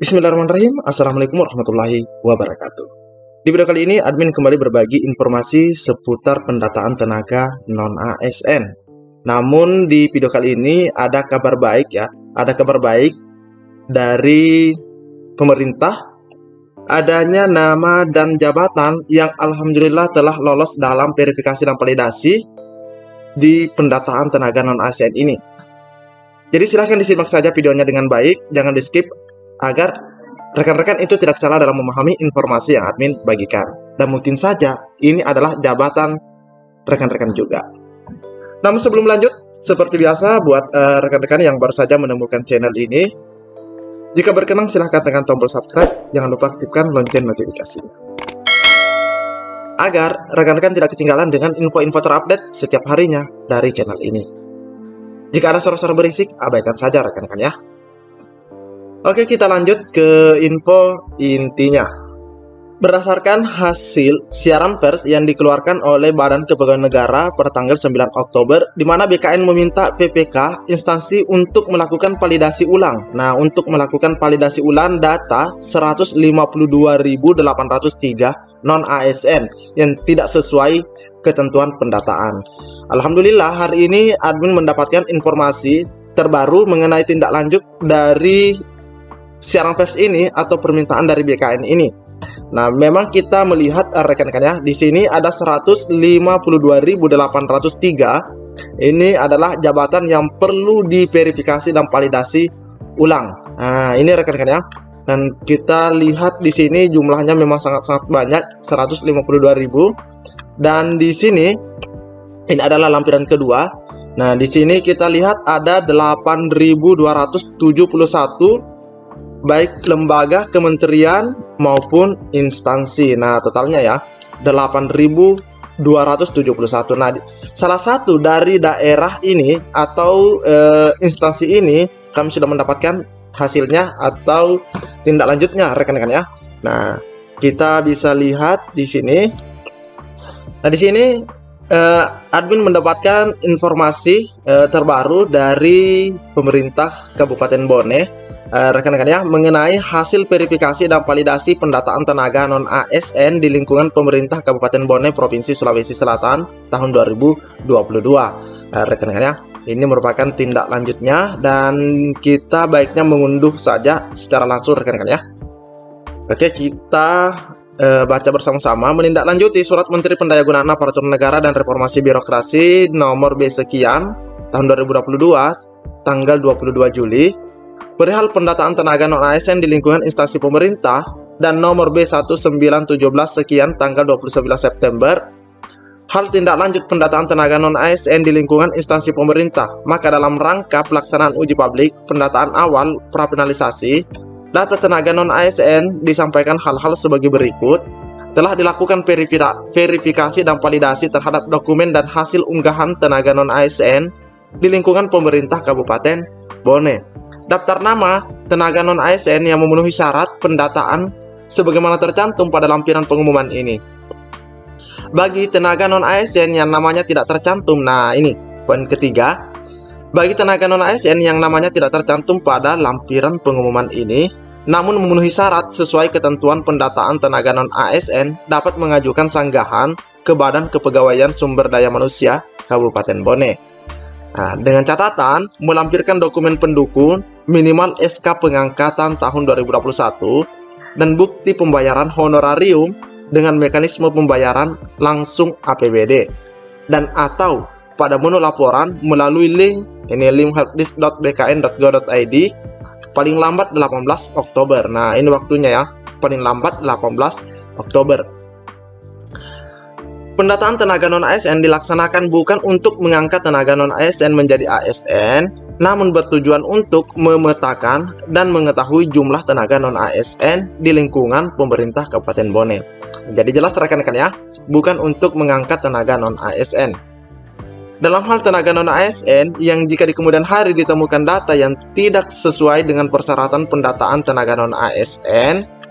Bismillahirrahmanirrahim. Assalamualaikum warahmatullahi wabarakatuh. Di video kali ini, admin kembali berbagi informasi seputar pendataan tenaga non-ASN. Namun di video kali ini ada kabar baik ya. Ada kabar baik dari pemerintah. Adanya nama dan jabatan yang alhamdulillah telah lolos dalam verifikasi dan validasi di pendataan tenaga non-ASN ini. Jadi silahkan disimak saja videonya dengan baik, jangan di skip agar rekan-rekan itu tidak salah dalam memahami informasi yang admin bagikan. Dan mungkin saja ini adalah jabatan rekan-rekan juga. Namun sebelum lanjut, seperti biasa buat rekan-rekan yang baru saja menemukan channel ini, jika berkenan silahkan tekan tombol subscribe, jangan lupa aktifkan lonceng notifikasinya, agar rekan-rekan tidak ketinggalan dengan info-info terupdate setiap harinya dari channel ini. Jika ada suara-suara berisik, abaikan saja rekan-rekan ya. Oke, kita lanjut ke info intinya. Berdasarkan hasil siaran pers yang dikeluarkan oleh Badan Kepegawaian Negara pada tanggal 9 Oktober, di mana BKN meminta PPK instansi untuk melakukan validasi ulang. Nah, untuk melakukan validasi ulang data 152.803 non-ASN yang tidak sesuai ketentuan pendataan. Alhamdulillah hari ini admin mendapatkan informasi terbaru mengenai tindak lanjut dari siaran pers ini atau permintaan dari BKN ini. Nah, memang kita melihat rekan-rekan ya, di sini ada 152.803. Ini adalah jabatan yang perlu diverifikasi dan validasi ulang. Nah, ini rekan-rekan ya. Dan kita lihat di sini jumlahnya memang sangat-sangat banyak, 152.000. Dan di sini ini adalah lampiran kedua. Nah, di sini kita lihat ada 8.271 baik lembaga, kementerian maupun instansi. Nah, totalnya ya 8.271. Nah, salah satu dari daerah ini atau instansi ini kami sudah mendapatkan hasilnya atau tindak lanjutnya rekan-rekan ya. Nah, kita bisa lihat di sini. Nah, di sini admin mendapatkan informasi terbaru dari pemerintah Kabupaten Bone, rekan-rekan ya, mengenai hasil verifikasi dan validasi pendataan tenaga non-ASN di lingkungan pemerintah Kabupaten Bone, Provinsi Sulawesi Selatan tahun 2022. Rekan-rekan ya, ini merupakan tindak lanjutnya dan kita baiknya mengunduh saja secara langsung rekan-rekan ya. Oke, kita baca bersama-sama. Menindaklanjuti Surat Menteri Pendayagunaan Aparatur Negara dan Reformasi Birokrasi nomor B sekian tahun 2022 tanggal 22 Juli perihal pendataan tenaga non-ASN di lingkungan instansi pemerintah dan nomor B1917 sekian tanggal 29 September hal tindak lanjut pendataan tenaga non-ASN di lingkungan instansi pemerintah. Maka dalam rangka pelaksanaan uji publik pendataan awal prafinalisasi data tenaga non-ASN disampaikan hal-hal sebagai berikut. Telah dilakukan verifikasi dan validasi terhadap dokumen dan hasil unggahan tenaga non-ASN di lingkungan pemerintah Kabupaten Bone. Daftar nama tenaga non-ASN yang memenuhi syarat pendataan sebagaimana tercantum pada lampiran pengumuman ini. Bagi tenaga non-ASN yang namanya tidak tercantum, nah ini poin ketiga. Bagi tenaga non-ASN yang namanya tidak tercantum pada lampiran pengumuman ini, namun memenuhi syarat sesuai ketentuan pendataan tenaga non-ASN, dapat mengajukan sanggahan ke Badan Kepegawaian Sumber Daya Manusia Kabupaten Bone. Nah, dengan catatan melampirkan dokumen pendukung minimal SK pengangkatan tahun 2021 dan bukti pembayaran honorarium dengan mekanisme pembayaran langsung APBD dan atau pada menu laporan melalui link helpdesk.bkn.go.id paling lambat 18 Oktober. Nah, ini waktunya ya, paling lambat 18 Oktober. Pendataan tenaga non-ASN dilaksanakan bukan untuk mengangkat tenaga non-ASN menjadi ASN, namun bertujuan untuk memetakan dan mengetahui jumlah tenaga non-ASN di lingkungan pemerintah Kabupaten Bone. Jadi jelas rekan-rekan ya, bukan untuk mengangkat tenaga non-ASN. Dalam hal tenaga non-ASN yang jika di kemudian hari ditemukan data yang tidak sesuai dengan persyaratan pendataan tenaga non-ASN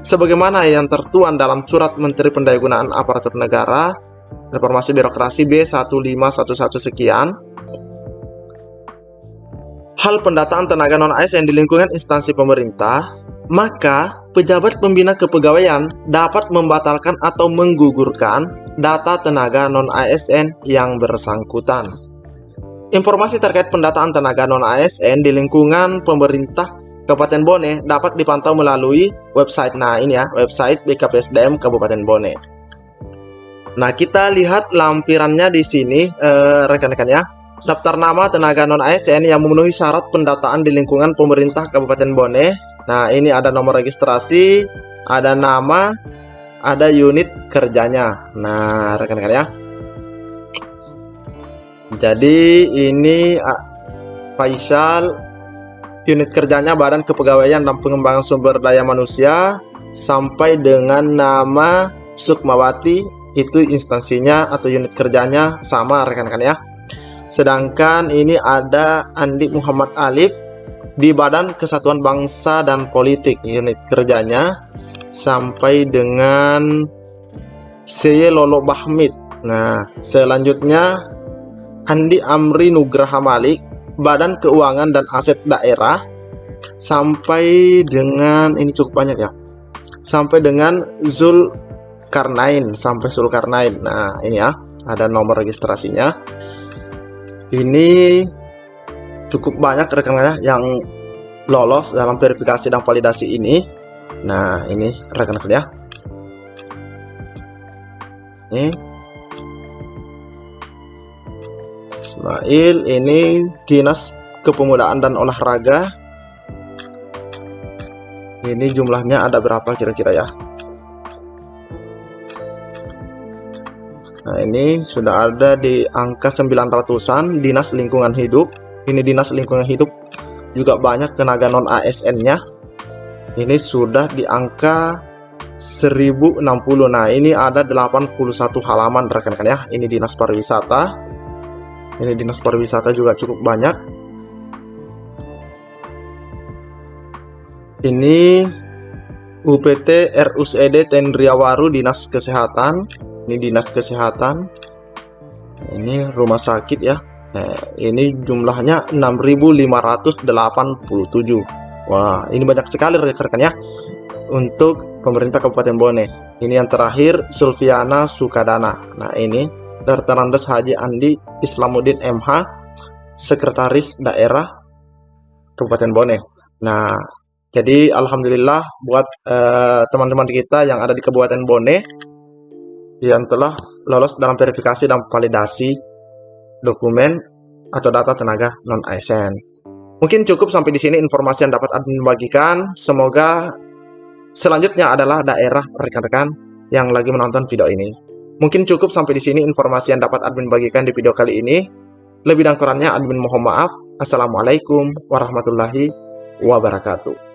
sebagaimana yang tertuang dalam Surat Menteri Pendayagunaan Aparatur Negara Reformasi Birokrasi B1511 sekian, hal pendataan tenaga non-ASN di lingkungan instansi pemerintah, maka pejabat pembina kepegawaian dapat membatalkan atau menggugurkan data tenaga non-ASN yang bersangkutan. Informasi terkait pendataan tenaga non-ASN di lingkungan pemerintah Kabupaten Bone dapat dipantau melalui website. Nah, ini ya, website BKPSDM Kabupaten Bone. Nah, kita lihat lampirannya di sini, rekan-rekan ya. Daftar nama tenaga non-ASN yang memenuhi syarat pendataan di lingkungan pemerintah Kabupaten Bone. Nah, ini ada nomor registrasi, ada nama, ada unit kerjanya. Nah, rekan-rekan ya. Jadi ini Faisal, unit kerjanya Badan Kepegawaian dan Pengembangan Sumber Daya Manusia, sampai dengan nama Sukmawati, itu instansinya atau unit kerjanya sama, rekan-rekan ya. Sedangkan ini ada Andi Muhammad Alif di Badan Kesatuan Bangsa dan Politik, unit kerjanya, sampai dengan Seye Lolo Bahmid. Nah, selanjutnya Andi Amri Nugraha Malik, Badan Keuangan dan Aset Daerah, sampai dengan ini cukup banyak ya, sampai dengan Zulkarnain, sampai Zulkarnain. Nah, ini ya, ada nomor registrasinya. Ini cukup banyak rekan-rekan yang lolos dalam verifikasi dan validasi ini. Nah, ini rekan-rekan ya. Ini Ismail, ini Dinas Kepemudaan dan Olahraga. Ini jumlahnya ada berapa kira-kira ya? Nah, ini sudah ada di angka 900-an. Dinas Lingkungan Hidup, ini Dinas Lingkungan Hidup juga banyak tenaga non-ASN-nya. Ini sudah di angka 1060. Nah, ini ada 81 halaman rekan-rekan ya. Ini Dinas Pariwisata. Ini Dinas Pariwisata juga cukup banyak. Ini UPT RUSED Tendriawaru, Dinas Kesehatan. Ini Dinas Kesehatan. Ini rumah sakit ya. Nah, ini jumlahnya 6.587. Wah, ini banyak sekali rekan-rekan ya untuk pemerintah Kabupaten Bone. Ini yang terakhir Sulfiana Sukadana. Nah, ini Terterandes Haji Andi Islamuddin MH, Sekretaris Daerah Kabupaten Bone. Nah, jadi alhamdulillah buat teman-teman kita yang ada di Kabupaten Bone yang telah lolos dalam verifikasi dan validasi dokumen atau data tenaga non-ASN. Mungkin cukup sampai di sini informasi yang dapat admin bagikan. Semoga selanjutnya adalah daerah rekan-rekan yang lagi menonton video ini. Mungkin cukup sampai di sini informasi yang dapat admin bagikan di video kali ini. Lebih dan kurangnya admin mohon maaf. Assalamualaikum warahmatullahi wabarakatuh.